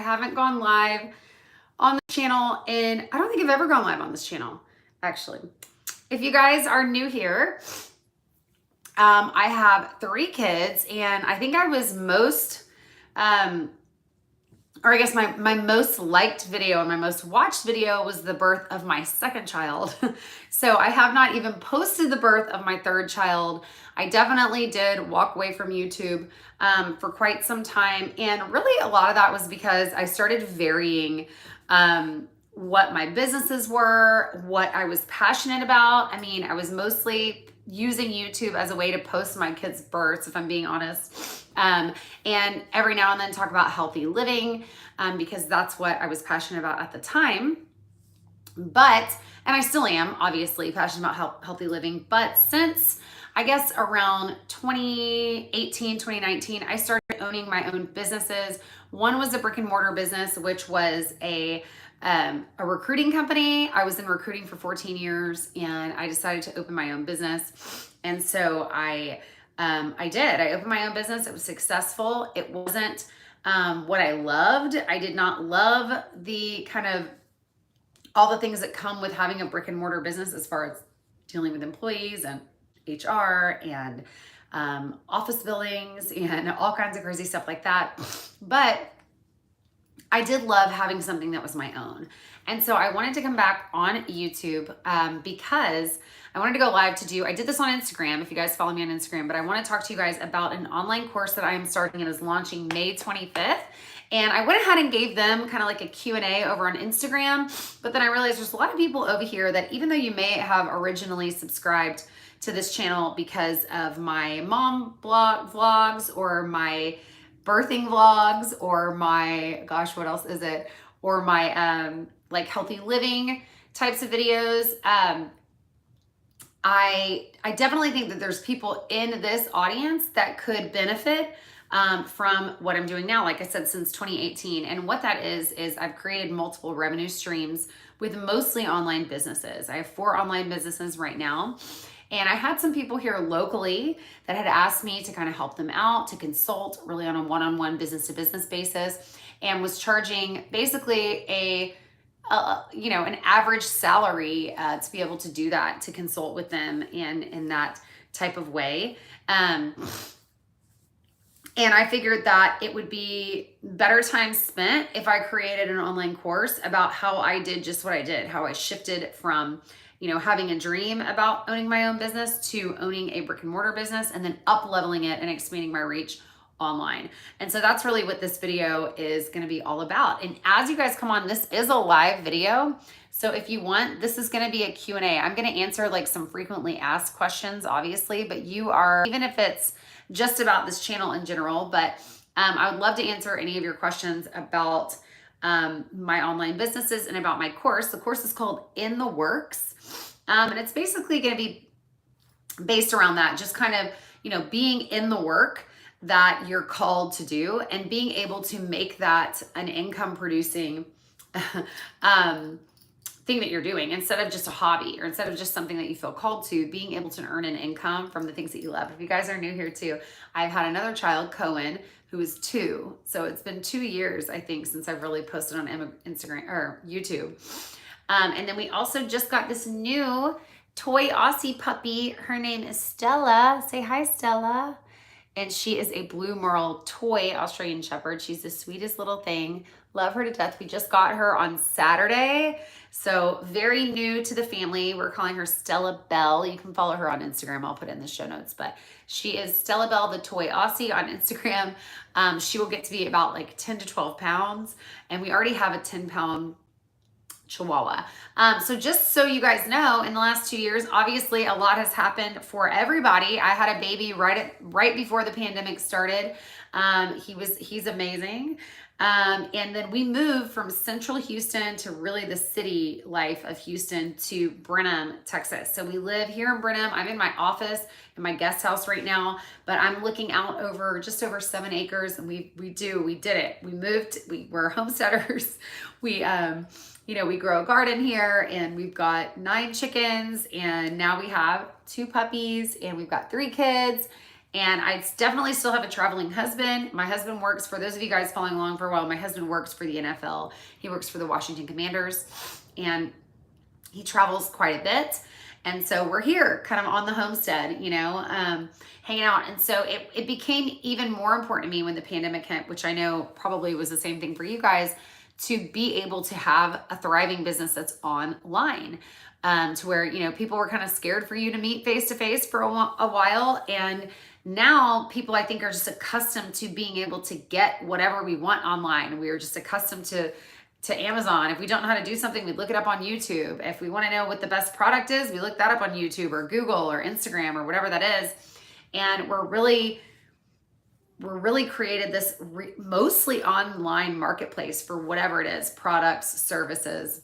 haven't gone live on the channel and I don't think I've ever gone live on this channel, actually. If you guys are new here, I have 3 kids, and I think I was most, or I guess my most liked video and my most watched video was the birth of my 2nd child. So I have not even posted the birth of my 3rd child. I definitely did walk away from YouTube for quite some time. And really a lot of that was because I started varying what my businesses were, what I was passionate about. I mean, I was mostly using YouTube as a way to post my kids' births, if I'm being honest. And every now and then talk about healthy living because that's what I was passionate about at the time. And I still am obviously passionate about healthy living. But since I guess around 2018, 2019, I started owning my own businesses. One was a brick and mortar business, which was a recruiting company. I was in recruiting for 14 years and I decided to open my own business. And so I did. I opened my own business. It was successful. It wasn't what I loved. I did not love the kind of all the things that come with having a brick and mortar business as far as dealing with employees and HR and office buildings and all kinds of crazy stuff like that. But I did love having something that was my own. And so I wanted to come back on YouTube because I wanted to go live I did this on Instagram, if you guys follow me on Instagram, but I want to talk to you guys about an online course that I am starting and is launching May 25th. And I went ahead and gave them kind of like a Q&A over on Instagram, but then I realized there's a lot of people over here that even though you may have originally subscribed to this channel because of my mom vlogs or my birthing vlogs or my, gosh, what else is it? Or my like healthy living types of videos. I definitely think that there's people in this audience that could benefit from what I'm doing now, like I said, since 2018. And what that is I've created multiple revenue streams with mostly online businesses. I have 4 online businesses right now. And I had some people here locally that had asked me to kind of help them out, to consult really on a one-on-one business-to-business basis, and was charging basically an average salary to be able to do that, to consult with them in that type of way. And I figured that it would be better time spent if I created an online course about how I did just what I did, how I shifted from having a dream about owning my own business to owning a brick and mortar business and then up leveling it and expanding my reach online. And so that's really what this video is going to be all about. And as you guys come on, this is a live video. So if you want, this is going to be a Q&A. I'm going to answer like some frequently asked questions, obviously, but even if it's just about this channel in general, but I would love to answer any of your questions about my online businesses and about my course. The course is called In the Works. And it's basically going to be based around that, just kind of, being in the work that you're called to do and being able to make that an income producing thing that you're doing instead of just a hobby or instead of just something that you feel called to, being able to earn an income from the things that you love. If you guys are new here too, I've had another child, Cohen, who is 2. So it's been 2 years, I think, since I've really posted on Instagram or YouTube. And then we also just got this new toy Aussie puppy. Her name is Stella. Say hi, Stella. And she is a blue merle toy Australian Shepherd. She's the sweetest little thing. Love her to death. We just got her on Saturday. So very new to the family. We're calling her Stella Belle. You can follow her on Instagram. I'll put it in the show notes. But she is Stella Belle, the toy Aussie on Instagram. She will get to be about like 10 to 12 pounds. And we already have a 10-pound Chihuahua. So just so you guys know, in the last 2 years, obviously a lot has happened for everybody. I had a baby right before the pandemic started. He's amazing. And then we moved from central Houston to really the city life of Houston to Brenham, Texas. So we live here in Brenham. I'm in my office in my guest house right now, but I'm looking out over just over 7 acres, and we did it. We moved, we're homesteaders. We grow a garden here, and we've got 9 chickens, and now we have 2 puppies, and we've got 3 kids. And I definitely still have a traveling husband. My husband works, for those of you guys following along for a while, my husband works for the NFL. He works for the Washington Commanders, and he travels quite a bit. And so we're here kind of on the homestead, hanging out. And so it became even more important to me when the pandemic hit, which I know probably was the same thing for you guys, to be able to have a thriving business that's online. To where, people were kind of scared for you to meet face to face for a while. And now people, I think, are just accustomed to being able to get whatever we want online. We are just accustomed to Amazon. If we don't know how to do something, we look it up on YouTube. If we want to know what the best product is, we look that up on YouTube or Google or Instagram or whatever that is. And we're really created this mostly online marketplace for whatever it is, products, services,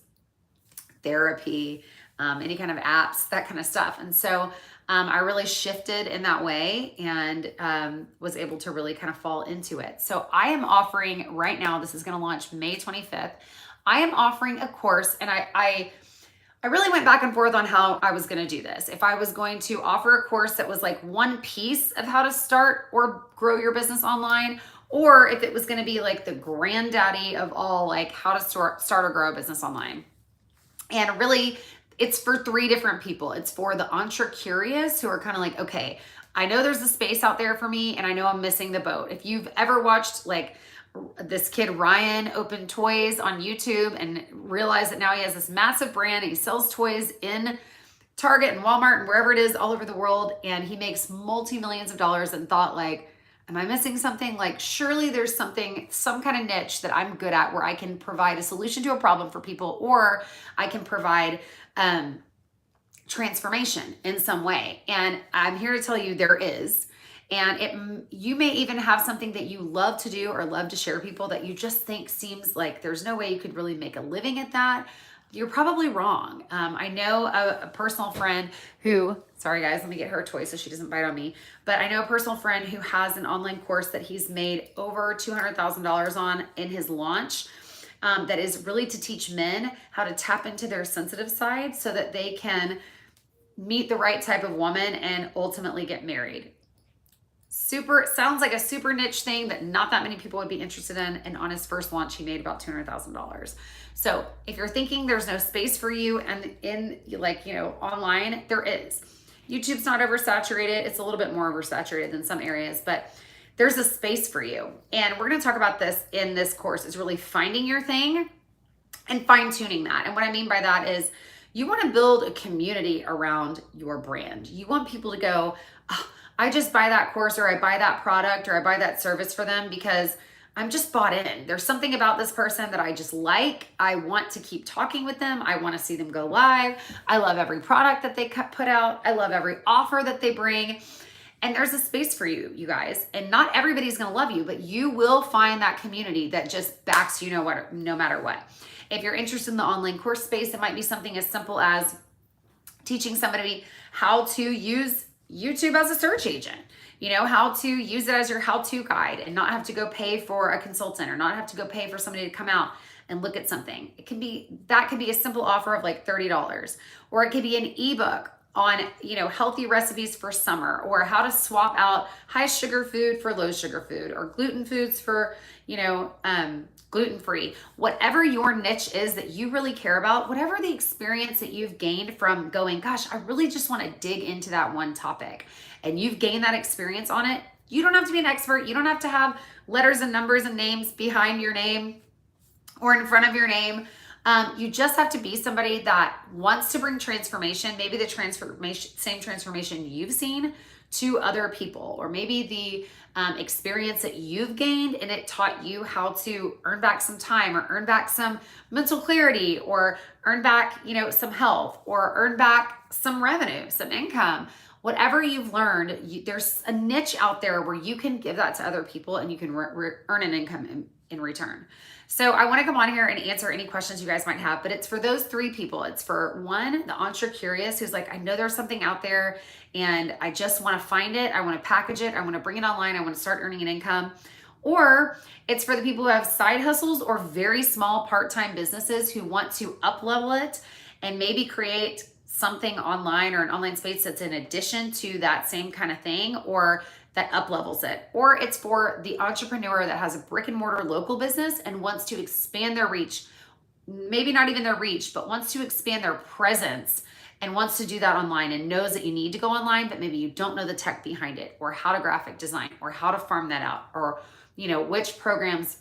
therapy, any kind of apps, that kind of stuff. And so I really shifted in that way and was able to really kind of fall into it. So I am offering right now, this is going to launch May 25th. I am offering a course, and I really went back and forth on how I was going to do this. If I was going to offer a course that was like one piece of how to start or grow your business online, or if it was going to be like the granddaddy of all, like how to start or grow a business online. And really, it's for 3 different people. It's for the entre-curious who are kind of like, okay, I know there's a space out there for me, and I know I'm missing the boat. If you've ever watched like this kid Ryan open toys on YouTube and realized that now he has this massive brand, and he sells toys in Target and Walmart and wherever it is all over the world, and he makes multi-millions of dollars, and thought like, am I missing something? Like, surely there's some kind of niche that I'm good at where I can provide a solution to a problem for people, or I can provide transformation in some way. And I'm here to tell you there is. And you may even have something that you love to do or love to share with people that you just think seems like there's no way you could really make a living at that. You're probably wrong. I know a personal friend who, sorry guys, let me get her a toy so she doesn't bite on me. But I know a personal friend who has an online course that he's made over $200,000 on in his launch. That is really to teach men how to tap into their sensitive side so that they can meet the right type of woman and ultimately get married. Sounds like a super niche thing that not that many people would be interested in. And on his first launch, he made about $200,000. So if you're thinking there's no space for you and online, there is. YouTube's not oversaturated. It's a little bit more oversaturated than some areas, but there's a space for you. And we're going to talk about this in this course. It's really finding your thing and fine tuning that. And what I mean by that is you want to build a community around your brand. You want people to go, oh, I just buy that course, or I buy that product, or I buy that service for them because I'm just bought in. There's something about this person that I just like. I want to keep talking with them. I want to see them go live. I love every product that they put out. I love every offer that they bring. And there's a space for you, you guys. And not everybody's going to love you, but you will find that community that just backs you no matter what. If you're interested in the online course space, it might be something as simple as teaching somebody how to use YouTube as a search agent, how to use it as your how-to guide and not have to go pay for a consultant or not have to go pay for somebody to come out and look at something. That could be a simple offer of like $30, or it could be an ebook on, healthy recipes for summer, or how to swap out high sugar food for low sugar food, or gluten foods for, gluten-free. Whatever your niche is that you really care about, whatever the experience that you've gained from going, gosh, I really just want to dig into that one topic, and you've gained that experience on it. You don't have to be an expert. You don't have to have letters and numbers and names behind your name or in front of your name. You just have to be somebody that wants to bring transformation, maybe the same transformation you've seen, to other people, or maybe the experience that you've gained and it taught you how to earn back some time, or earn back some mental clarity, or earn back, some health, or earn back some revenue, some income. Whatever you've learned, there's a niche out there where you can give that to other people and you can earn an income in return. So I want to come on here and answer any questions you guys might have, but it's for those 3 people. It's for one, the entre-curious who's like, I know there's something out there and I just want to find it. I want to package it. I want to bring it online. I want to start earning an income. Or it's for the people who have side hustles or very small part-time businesses who want to up-level it and maybe create something online or an online space that's in addition to that same kind of thing, or that up levels it, or it's for the entrepreneur that has a brick and mortar local business and wants to expand their reach, maybe not even their reach, but wants to expand their presence and wants to do that online and knows that you need to go online, but maybe you don't know the tech behind it, or how to graphic design, or how to farm that out, or which programs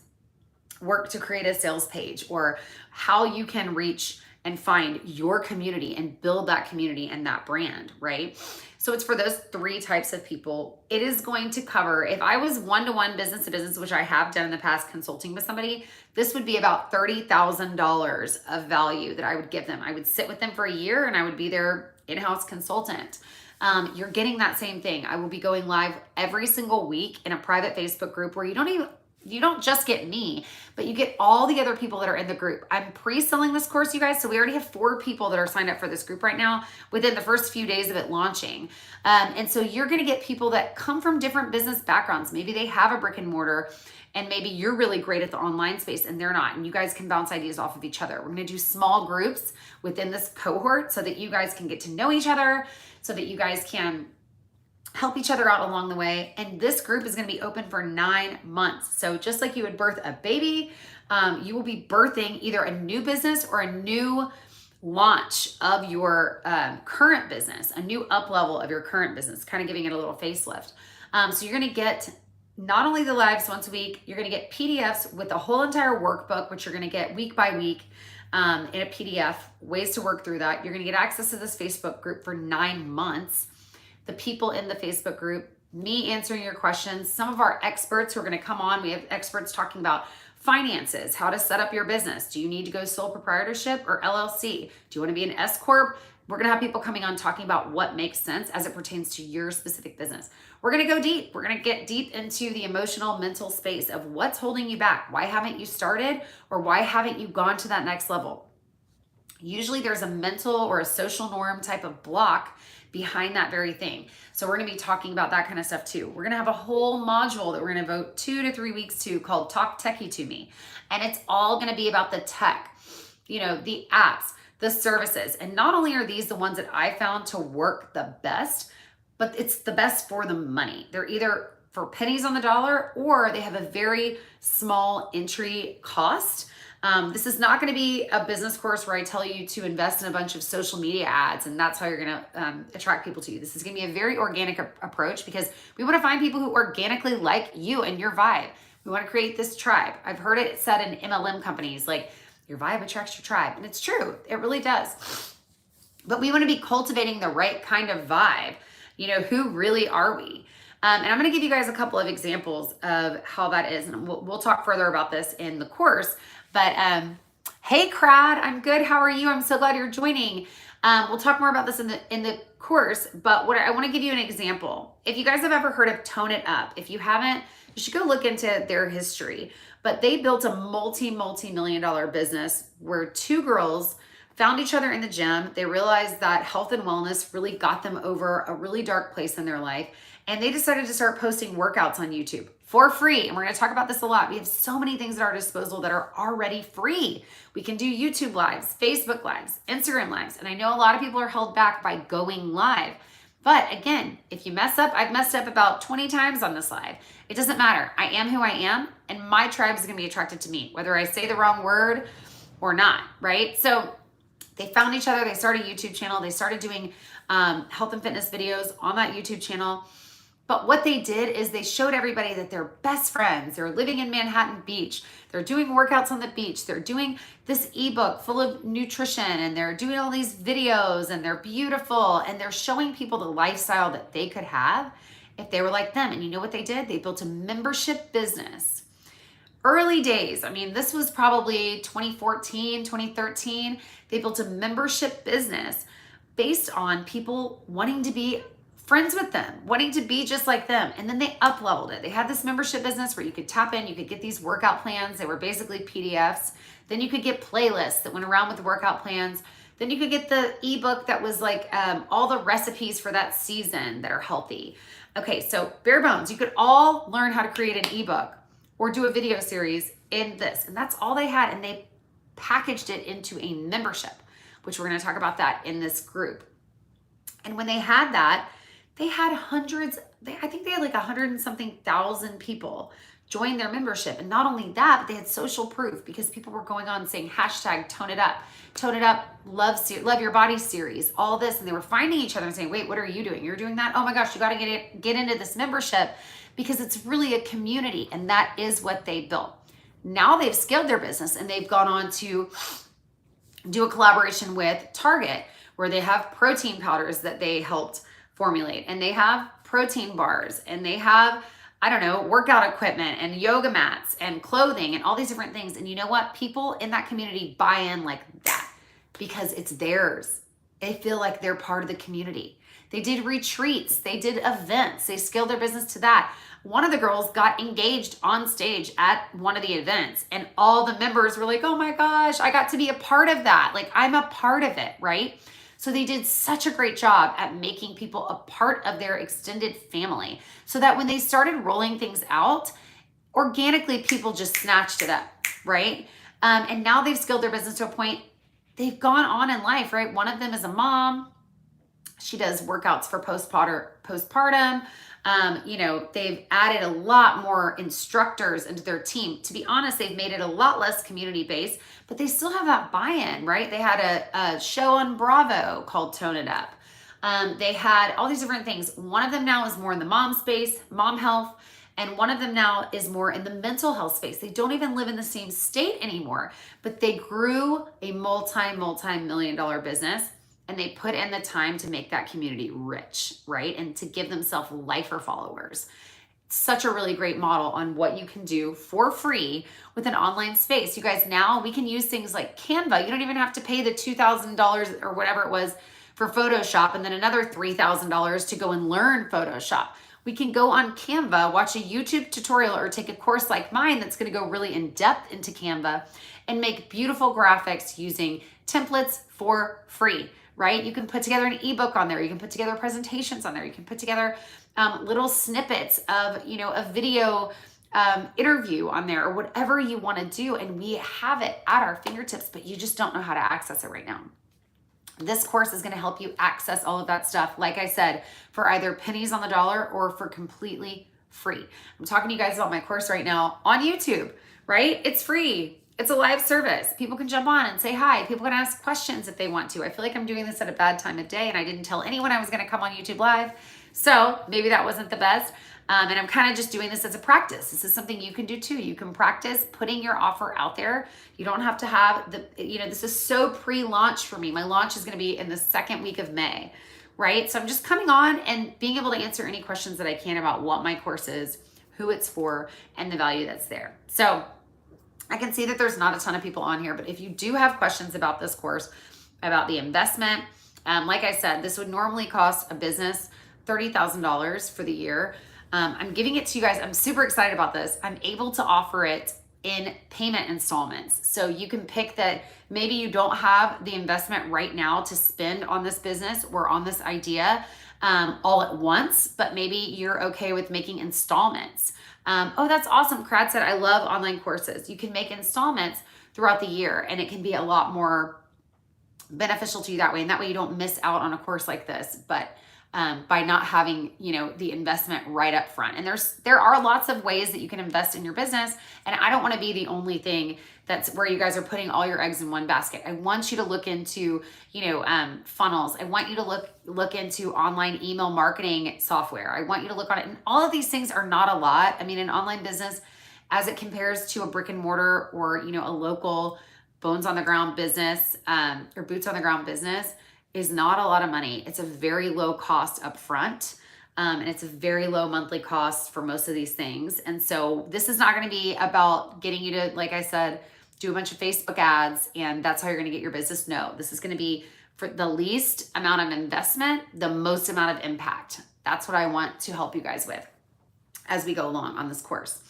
work to create a sales page, or how you can reach and find your community and build that community and that brand, right? So it's for those 3 types of people. It is going to cover, if I was one-to-one business to business, which I have done in the past consulting with somebody, this would be about $30,000 of value that I would give them. I would sit with them for a year and I would be their in-house consultant. You're getting that same thing. I will be going live every single week in a private Facebook group where you don't just get me, but you get all the other people that are in the group. I'm pre-selling this course, you guys. So we already have 4 people that are signed up for this group right now within the first few days of it launching. And so you're going to get people that come from different business backgrounds. Maybe they have a brick and mortar and maybe you're really great at the online space and they're not. And you guys can bounce ideas off of each other. We're going to do small groups within this cohort so that you guys can get to know each other, so that you guys can help each other out along the way. And this group is going to be open for 9 months. So just like you would birth a baby, you will be birthing either a new business or a new launch of your current business, a new up level of your current business, kind of giving it a little facelift. So you're going to get not only the lives once a week, you're going to get PDFs with the whole entire workbook, which you're going to get week by week in a PDF, ways to work through that. You're going to get access to this Facebook group for 9 months. The people in the Facebook group, me answering your questions, some of our experts who are going to come on. We have experts talking about finances, how to set up your business. Do you need to go sole proprietorship or LLC? Do you want to be an S Corp? We're going to have people coming on talking about what makes sense as it pertains to your specific business. We're going to go deep. We're going to get deep into the emotional, mental space of what's holding you back. Why haven't you started, or why haven't you gone to that next level? Usually there's a mental or a social norm type of block behind that very thing. So we're going to be talking about that kind of stuff too. We're going to have a whole module that we're going to devote 2 to 3 weeks to called Talk Techie to Me. And it's all going to be about the tech, the apps, the services. And not only are these the ones that I found to work the best, but it's the best for the money. They're either for pennies on the dollar or they have a very small entry cost. This is not going to be a business course where I tell you to invest in a bunch of social media ads and that's how you're going to attract people to you. This is going to be a very organic approach because we want to find people who organically like you and your vibe. We want to create this tribe. I've heard it said in MLM companies, like, your vibe attracts your tribe. And it's true. It really does. But we want to be cultivating the right kind of vibe. Who really are we? And I'm going to give you guys a couple of examples of how that is. And we'll talk further about this in the course. But hey, Crad, I'm good. How are you? I'm so glad you're joining. We'll talk more about this in the course. But what I want to give you an example. If you guys have ever heard of Tone It Up, if you haven't, you should go look into their history. But they built a multi-million-dollar business where 2 girls found each other in the gym. They realized that health and wellness really got them over a really dark place in their life. And they decided to start posting workouts on YouTube for free. And we're going to talk about this a lot. We have so many things at our disposal that are already free. We can do YouTube lives, Facebook lives, Instagram lives. And I know a lot of people are held back by going live. But again, if you mess up, I've messed up about 20 times on this live. It doesn't matter. I am who I am, and my tribe is going to be attracted to me, whether I say the wrong word or not, right? So they found each other. They started a YouTube channel. They started doing health and fitness videos on that YouTube channel. But what they did is they showed everybody that they're best friends. They're living in Manhattan Beach. They're doing workouts on the beach. They're doing this ebook full of nutrition, and they're doing all these videos, and they're beautiful, and they're showing people the lifestyle that they could have if they were like them. And you know what they did? They built a membership business. Early days, this was probably 2014, 2013. They built a membership business based on people wanting to be friends with them, wanting to be just like them. And then they up-leveled it. They had this membership business where you could tap in, you could get these workout plans. They were basically PDFs. Then you could get playlists that went around with the workout plans. Then you could get the ebook that was like all the recipes for that season that are healthy. Okay, so bare bones, you could all learn how to create an ebook or do a video series in this. And that's all they had. And they packaged it into a membership, which we're going to talk about that in this group. And when they had that, they had hundreds I think they had like 100 and something thousand people join their membership. And not only that, but they had social proof because people were going on saying hashtag tone it up, love your body series, all this. And they were finding each other and saying, wait, what are you doing? You're doing that? Oh my gosh, you got to get into this membership because it's really a community. And that is what they built. Now they've scaled their business and they've gone on to do a collaboration with Target where they have protein powders that they helped formulate, and they have protein bars, and they have, I don't know, workout equipment and yoga mats and clothing and all these different things. And you know what? People in that community buy in like that because it's theirs. They feel like they're part of the community. They did retreats, they did events, they scaled their business to that. One of the girls got engaged on stage at one of the events, and all the members were like, oh my gosh, I got to be a part of that. Like, I'm a part of it, right? So they did such a great job at making people a part of their extended family so that when they started rolling things out, organically people just snatched it up, right? And now they've scaled their business to a point, they've gone on in life, right? One of them is a mom. She does workouts for postpartum. They've added a lot more instructors into their team. To be honest, they've made it a lot less community-based, but they still have that buy-in, right? They had a show on Bravo called Tone It Up. They had all these different things. One of them now is more in the mom space, mom health, and one of them now is more in the mental health space. They don't even live in the same state anymore, but they grew a multi-million-dollar business. And they put in the time to make that community rich, right? And to give themselves lifer followers. Such a really great model on what you can do for free with an online space. You guys, now we can use things like Canva. You don't even have to pay the $2,000 or whatever it was for Photoshop and then another $3,000 to go and learn Photoshop. We can go on Canva, watch a YouTube tutorial or take a course like mine that's going to go really in depth into Canva and make beautiful graphics using templates for free. Right? You can put together an ebook on there. You can put together presentations on there. You can put together little snippets of, a video interview on there or whatever you want to do. And we have it at our fingertips, but you just don't know how to access it right now. This course is going to help you access all of that stuff, like I said, for either pennies on the dollar or for completely free. I'm talking to you guys about my course right now on YouTube, right? It's free. It's a live service. People can jump on and say hi. People can ask questions if they want to. I feel like I'm doing this at a bad time of day and I didn't tell anyone I was going to come on YouTube Live. So maybe that wasn't the best. And I'm kind of just doing this as a practice. This is something you can do too. You can practice putting your offer out there. You don't have to have this is so pre-launch for me. My launch is going to be in the second week of May, right? So I'm just coming on and being able to answer any questions that I can about what my course is, who it's for, and the value that's there. So I can see that there's not a ton of people on here, but if you do have questions about this course, about the investment, like I said, this would normally cost a business $30,000 for the year. I'm giving it to you guys. I'm super excited about this. I'm able to offer it in payment installments. So you can pick that maybe you don't have the investment right now to spend on this business or on this idea all at once, but maybe you're okay with making installments. Oh, that's awesome. Crad said, I love online courses. You can make installments throughout the year and it can be a lot more beneficial to you that way. And that way you don't miss out on a course like this, but by not having, the investment right up front. And there are lots of ways that you can invest in your business. And I don't want to be the only thing that's where you guys are putting all your eggs in one basket. I want you to look into, funnels. I want you to look into online email marketing software. I want you to look on it. And all of these things are not a lot. I mean, an online business, as it compares to a brick and mortar or, a local bones on the ground business or boots on the ground business, is not a lot of money. It's a very low cost up front. And it's a very low monthly cost for most of these things. And so this is not going to be about getting you to, like I said, do a bunch of Facebook ads and that's how you're going to get your business. No, this is going to be for the least amount of investment, the most amount of impact. That's what I want to help you guys with as we go along on this course.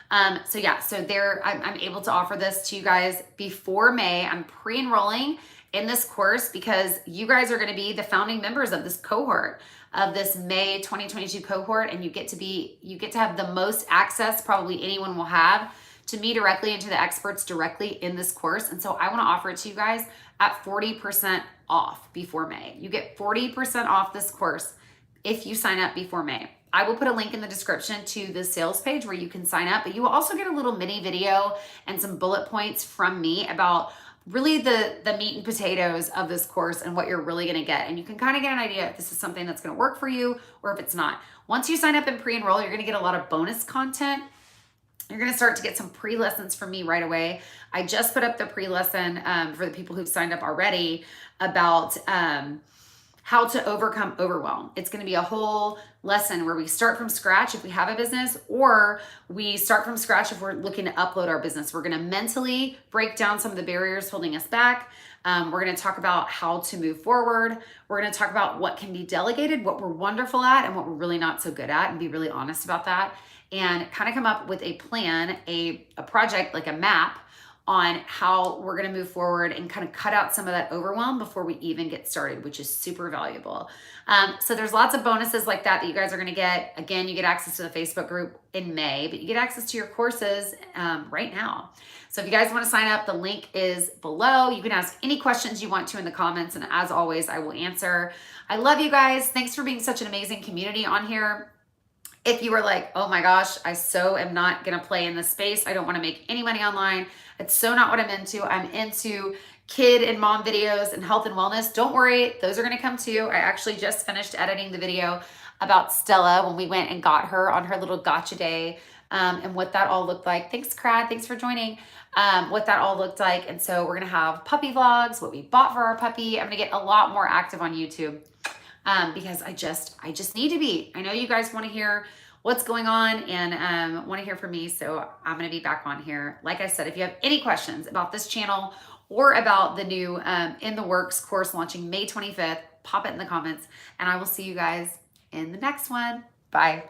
I'm able to offer this to you guys before May. I'm pre-enrolling in this course because you guys are going to be the founding members of this cohort, of this May 2022 cohort, and you get to have the most access probably anyone will have to me directly and to the experts directly in this course. And so I want to offer it to you guys at 40% off before May. You get 40% off this course if you sign up before May. I will put a link in the description to the sales page where you can sign up, but you will also get a little mini video and some bullet points from me about really the meat and potatoes of this course and what you're really going to get. And you can kind of get an idea if this is something that's going to work for you or if it's not. Once you sign up and pre-enroll, you're going to get a lot of bonus content. You're going to start to get some pre-lessons from me right away. I just put up the pre-lesson for the people who've signed up already about how to overcome overwhelm. It's going to be a whole lesson where we start from scratch if we have a business, or we start from scratch if we're looking to upload our business. We're going to mentally break down some of the barriers holding us back. We're going to talk about how to move forward. We're going to talk about what can be delegated, what we're wonderful at, and what we're really not so good at, and be really honest about that. And kind of come up with a plan, a project, like a map on how we're going to move forward and kind of cut out some of that overwhelm before we even get started, which is super valuable. So there's lots of bonuses like that you guys are going to get. Again, you get access to the Facebook group in May, but you get access to your courses right now. So if you guys want to sign up, the link is below. You can ask any questions you want to in the comments, and as always, I will answer. I love you guys. Thanks for being such an amazing community on here. If you were like, oh my gosh, I so am not going to play in this space. I don't want to make any money online. It's so not what I'm into. I'm into kid and mom videos and health and wellness. Don't worry, those are going to come too. I actually just finished editing the video about Stella when we went and got her on her little gotcha day, and what that all looked like. Thanks, Crad. Thanks for joining. What that all looked like. And so we're going to have puppy vlogs, what we bought for our puppy. I'm going to get a lot more active on YouTube. Because I just need to be. I know you guys want to hear what's going on and want to hear from me. So I'm going to be back on here. Like I said, if you have any questions about this channel or about the new In the Works course launching May 25th, pop it in the comments, and I will see you guys in the next one. Bye.